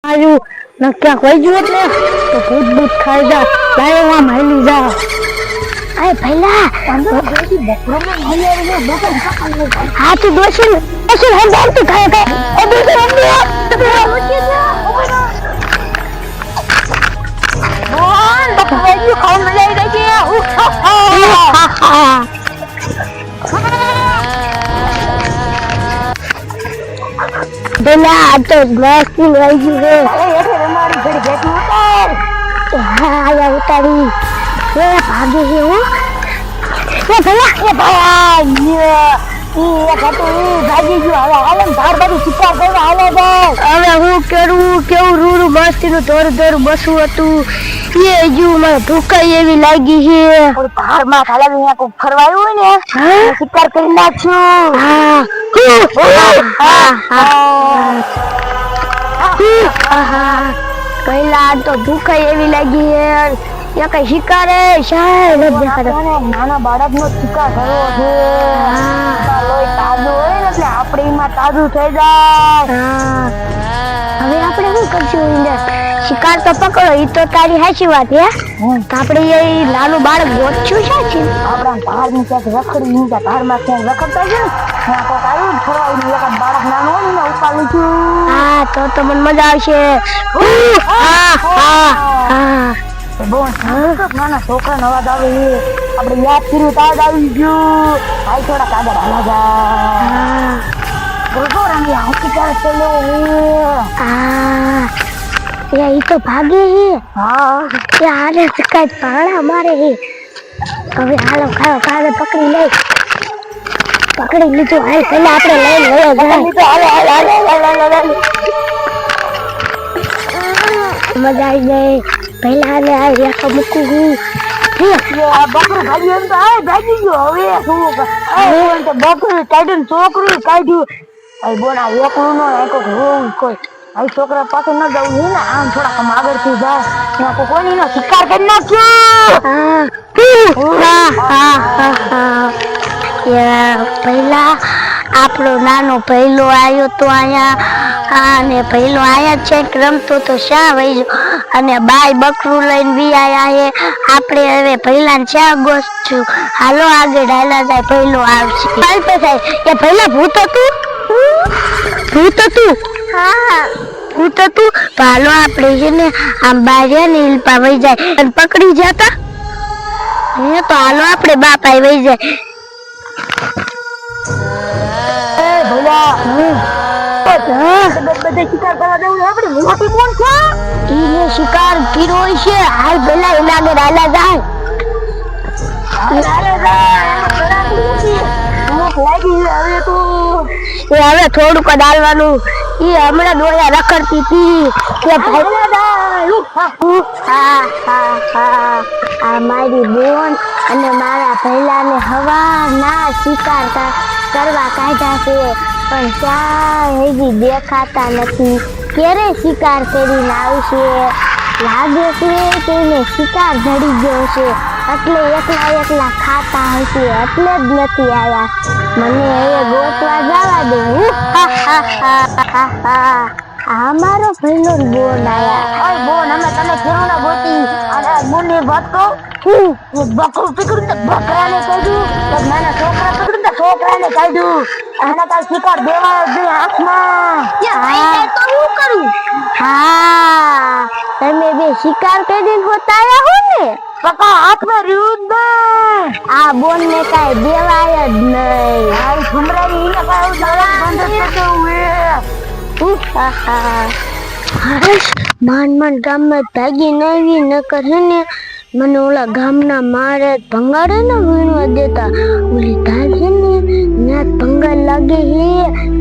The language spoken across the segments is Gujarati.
आयु न क्या कोई जरूरत नहीं तो भूत भूत खाए जा लाए वहां महली जा आए भैला अंदर बेटी बकरा में महली रे बकरा हां तू दोषी हम बात तो खाए गए और दूसरे हम बोल बकरा जी कौन ले रही है बेला तो मस्त लगी है अरे हमारी घड़ी बैठी उतर हां या उतारी ये भागे है वो ये भाई ये घटो भागी जो आलम धार बारी शिकार કરવા હાલે બસ હવે હું કરું કેવું રૂડું મસ્તી નું દોર દોર બસું હતું ये जो મને ભૂખાઈ એવી લાગી છે ઓર ભાર માં ખાલા અહીંયા કો ફરવાયું હોય ને શિકાર કરી નાખ્યું હા પહેલા તો ભૂખાઈ એવી લાગી છે યા કઈ શિકાર હે શાયદ નાના બાળક નો શિકાર કરવો છે લોહી તાજું હોય ને એટલે આપણે એમાં તાજું થઈ જાય હવે આપણે શું કરશું શિકાર તો પકડો ઈ તો તારી સાચી વાત હે તો આપણે એ નાનું બાળક ગોતશું છે આપણા ભાર ની ક્યાંક રખડી ની ભાર માં ક્યાંક રખડતા છે ને તો કાયું ફરવાઈ એક બાળક નાનો હોય ને ઉપાડી છું હા તો મને મજા આવશે બોન નાના છોકરાનો અવાજ આવે આપણે યાદ કર્યું તાજ આવી ગયું ભાઈ થોડા કાગળ હાલા જા બોલો રંગી આખી ચાલે ચલો ये तो भागे ही हाँ यार कई पाड़ा मारे ही अबे हालो खाओ कागज पकड़ी ले पकड़ी लीजो हाल पहले આપણે લઈ લે તો હાલો મજા આવી ગઈ પહેલા ને આ યાકો મૂકું આ બકરો ભાગી એમ તો આ ભાગી ગયો હવે શું તો બકરો કાઢીને છોકરું કાઢ્યું આ બોના એકલું નો આકો હોવું કોઈ આ છોકરા પાસે ન જવું છે ને આમ થોડા કમ આગળ થી જાય ત્યાં તો કોઈ નો શિકાર કરી નાખ્યો પહેલા આપણો નાનો પહેલો આવ્યો તો અહીંયા અને પહેલો આયા છે રમતો તો શા વઈ અને બાય બકરું લઈને બી આયા હે આપણે હવે પહેલા ચા ગોસ્તું હાલો આગળ હાલા જાય પહેલો આવશે હાલ પે થાય એ પહેલા ભૂત હતું હા ભૂત હતું હાલો આપણે છે ને આમ બારે ને ઇલપા વઈ જાય અને પકડી જતા હે તો હાલો આપણે બાપા વઈ જાય એ ભલા બધે શિકાર કરવા દેવું આપણે મોટી કોણ છે ઈને શિકાર કર્યો છે હાલ ભલા એલાગે રાલા જાય હવે તો એ હવે થોડું કડાલવાનું ઈ હમણાં દોયા રખડતી હતી કે ભાઈ આ મારી બોન અને મારા પહેલાને હવા ના શિકાર કરવા કાઢ્યા છે પણ ક્યાં હજી દેખાતા નથી ક્યારે શિકાર કરીને આવશે લાગે છે કે એને શિકાર જડી ગયો છે એટલે એકલા ખાતા હશે એટલે જ નથી આવ્યા મને હવે ગોતવા જવા દે આ મારો પહેલો બોન આયા ઓય બોન અમે તને ફેરવના ગોતી અને બોનની વાત કહું એક બકરું પકડ્યું તો બકરાને કાઢ્યું તો નાના છોકરા પકડ્યું તો છોકરાને કાઢ્યું આના કાલ શિકાર દેવા દે આંખમાં તો હું કરું હા તમે બે શિકાર કરીને હોતાયા હો ને પકા હાથમાં રહ્યું ને આ બોન ને કાઈ દેવાય જ નહીં આ ઘુમરાની ઈને કાઈ દવા બંધ થતો હર્ષ માન ગામમાં ભાગી નવી ન કરે ને મને ઓલા ગામના મારે ભંગારે ને વીણવા દેતા ઓલી ધાગે ને ત્યાં ભંગાર લાગે હે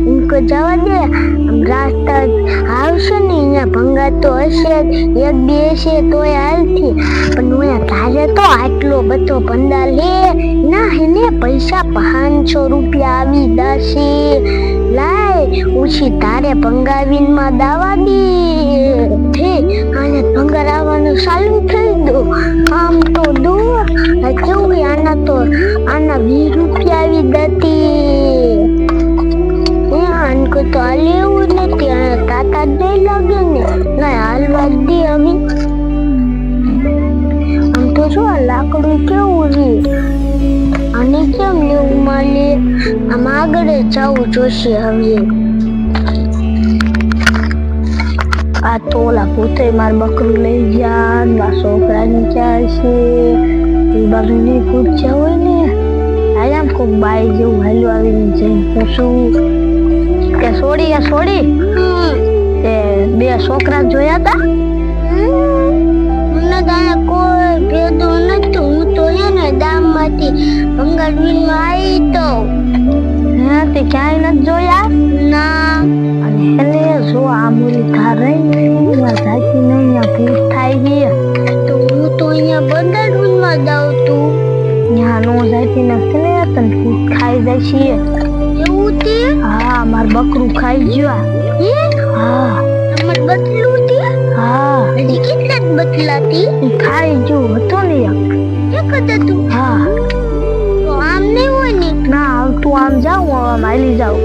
ઉनको જવા દે આમ રાસ્તા આવશે ને અહીંયા ભંગાર તો હશે એક બે હશે તોય હાલથી પણ ઓયા ધારે તો આટલો બધો ભંડાર લે ના હેને પૈસા 500 રૂપિયા આવી દાશે લાય ઓછી તારે ભંગાવીન માં દાવા દે થે આને ભંગાર આવવાનું ચાલુ થઈ દો આમ તો દો કેવું આના 20 રૂપિયા આવી દતી આनको તો લેવું નથી તાતા દે લાગે ને દી આવી આમ તો જો આ લાકડું કેવું છે અને કેમ લેવું માલે આમ આગળ જવું જોશે હવે આ તો ઓલા પોતે માર બકરું લઈ ગયા મારા છોકરાની ક્યાં છે એ બાજુ નહીં પૂછ્યા હોય ને આમ કોક બાઈ જેવું હાલ્યું આવીને જઈને પૂછું કે છોડી તે બે છોકરા જોયા તા મને તારે કોઈ ભેદું નતું હું તો એને દામમાંથી ભંગારવીનમાં આવી તો હે તે ક્યાંય નથી જોયા ના અને એને જો આ મૂલી ધાર રહી જાતી નહીં અહીંયા ભૂત થાય ગઈ તો હું તો અહીંયા બંધારવીનમાં જાઉં તું ત્યાં નો જાતી નથી ને તને ભૂત ખાઈ જાય છે એવું તે હા માર બકરું ખાઈ ગયું હા તમાર બતલું તે હા હજી કેટલા જ બતલાતી ખાઈ ગયું હતો ને એક જ હતું હા તો આમ નહીં હોય ને ના તું આમ જાઉં આમ હાલી જાઉં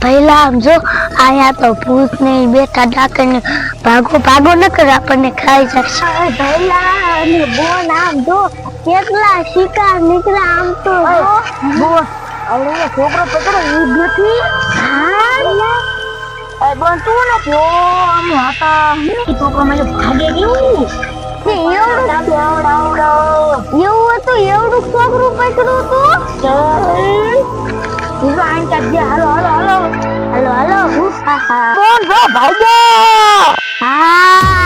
પહેલા આમ જો આયા તો ભૂત ને બેઠા ડાકને ભાગો ન કર આપણને ખાઈ જશે પહેલા અને બોન આમ જો કેટલા શિકાર નીકળ્યા આમ તો બોન અરે છોકરો પકડો ઊભી હા બોન તું ને જો આમ હતા છોકરો મને ભાગે ગયું એવું હતું એવડું છોકરું પકડ્યું તું હાલો કોણ છો ભાઈઓ હા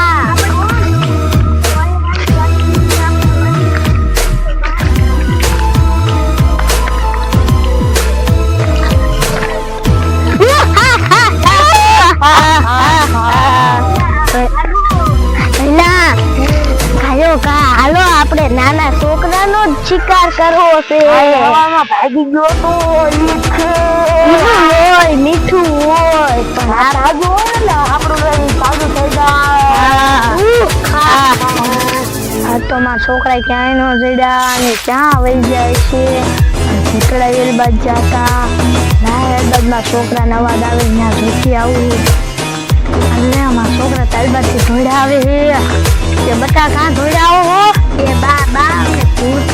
હાલો આપણે નાના છોકરાનો જ શિકાર કરવો છે ભાગી ગયો તો મીઠું હોય પણ આ રાગુ હોય ને આપણું તાજું થઈ જાય તો મારા છોકરા ક્યાંય નો જડ્યા અને ક્યાં વહી જાય છે ભૂતળા વેલબાદ જતા વેલબાદમાં છોકરાને અવાજ આવે ત્યાં જોતી આવું અને અમારા છોકરા તાલબાદથી ધોડ્યા આવે કે બટા કાં ધોડ્યા આવો એ બા ભૂત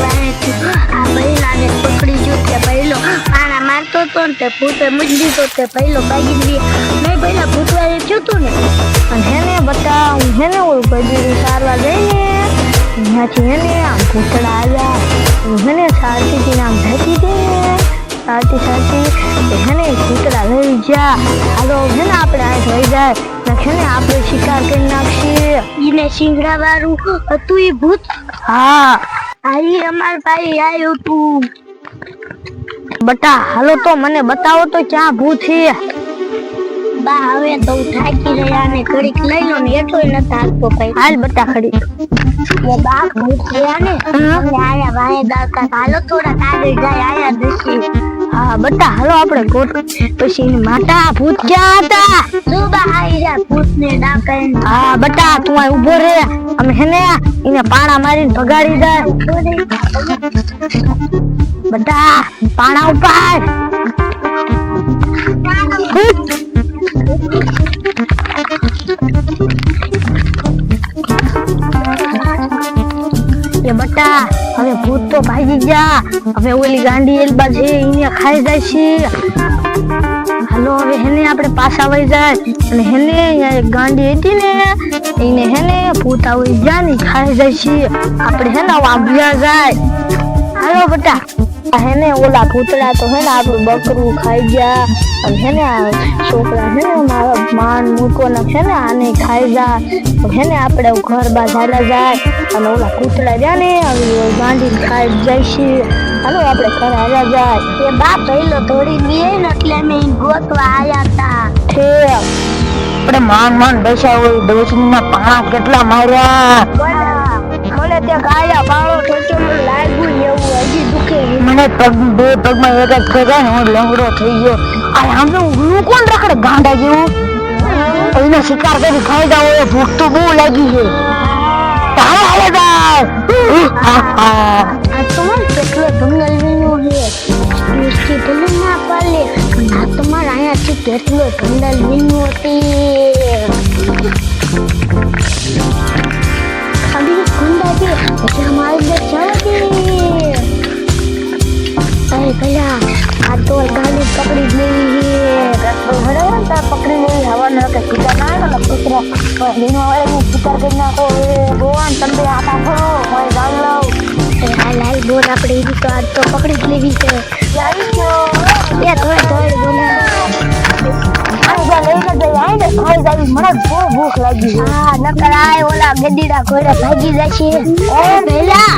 આ બૈલાને પકડી ગયો તે બૈલો પાણા મારતો તો ને તે ભૂતે મૂકી દીધો તે બૈલો ભાગી ગયો નહીં પહેલા ભૂતવાળે થયું હતું ને અને હેને બટા હું હેને ઓલું ગજરી સારવા જઈને ત્યાંથી હેને આમ ભૂતળા આવ્યા હું હેને સારથી આમ જતી હતી ને સારથી હેને ભૂતળા લઈ ગયા હાલો હેને આપણે આ થઈ જાય ને આપણે શિકાર કરી નાખીએ એને સિંગડા વાળું હતું એ ભૂત હા આઈ અમાર ભાઈ આવ્યું તું બટા હાલો તો મને બતાવો તો ક્યાં ભૂત છે બા હવે તો થાકી રહ્યા ને ઘડીક લઈ લો ને એટલોય ન થાકતો ભાઈ હાલ બટા ખડી એ બા ભૂત રહ્યા ને આયા ભાઈ દાકા હાલો થોડા આગળ જાય આયા દેખી હા બટા હાલો આપણે ગોટ પછી એની માતા ભૂત ક્યાં હતા તું બા આઈ જા ભૂત ને ડાકે હા બટા તું આ ઊભો રે અમે હેને એને પાણા મારીને ભગાડી દે બટા પાણા ઉપાડ એ બટા હવે ભૂત તો ભાગી ગયા હવે ઓલી ગાંડી એલબા છે એને ખાઈ જાય છે હાલો હવે હેને આપણે પાછા વઈ જાય અને હેને અહીંયા એક ગાંડી હતી ને એને હેને ભૂત આવી ગયા ને ખાઈ જાય છે આપણે હેને વાંભ્યા જાય હાલો બટા હેને ઓલા ભૂતડા તો હેને આપણું બકરું ખાઈ ગયા અને હેને છોકરા હેને મારા માન મૂકવાના છે ને આને ખાઈ જાય હેને આપણે ઘર બાર હાલા જાય અને ઓલા ભૂતડા રહ્યા ને ગાંડી ખાઈ જાય છે હાલો આપણે ઘર હાલા જાય એ બા પહેલો થોડી લે ને એટલે અમે ગોતવા આયા હતા ઠીક આપણે માન બેસા હોય દોસ્તના પાણા કેટલા માર્યા મને ત્યાં ગાયા પાળો ઠોચો મને લાગ્યું એવું હજી દુખે મને બે પગમાં એક જ ખગા ને હું લંગડો થઈ ગયો આ આમ તો હું કોણ રખડે ગાંડા જેવું એને શિકાર કરી ખાઈ જાવ એ ભૂખ તો બહુ લાગી છે તારે હાલે જાય આ તમારે કેટલો જંગલ વીણ્યો છે इसकी दिल ना पाले ना तुम्हारा यहाँ से કેટલો જંગલ વીણ્યો હતી લીનો વાળાની શિકાર કરી નાખો એ ભગવાન તમે આટા ફરો હું જાણ લઉં હાલ હાલ બોલ આપણે એવી તો આજ તો પકડી જ લેવી છે આવી ગયો એ થોડી થોડી બોલે આ જા લઈને જઈ આઈને ખાઈ જાય મને બહુ ભૂખ લાગી છે હા નકર આય ઓલા ગડીડા ઘોડા ભાગી જશે એ પેલા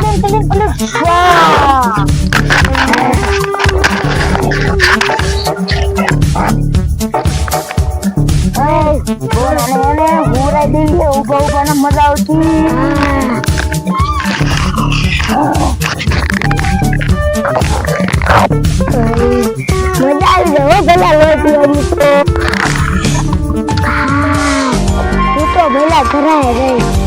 ઉભા ઉભા મજા આવતી મજા આવી જાય પેલા લોટી તું તો પેલા ઘરાય રહી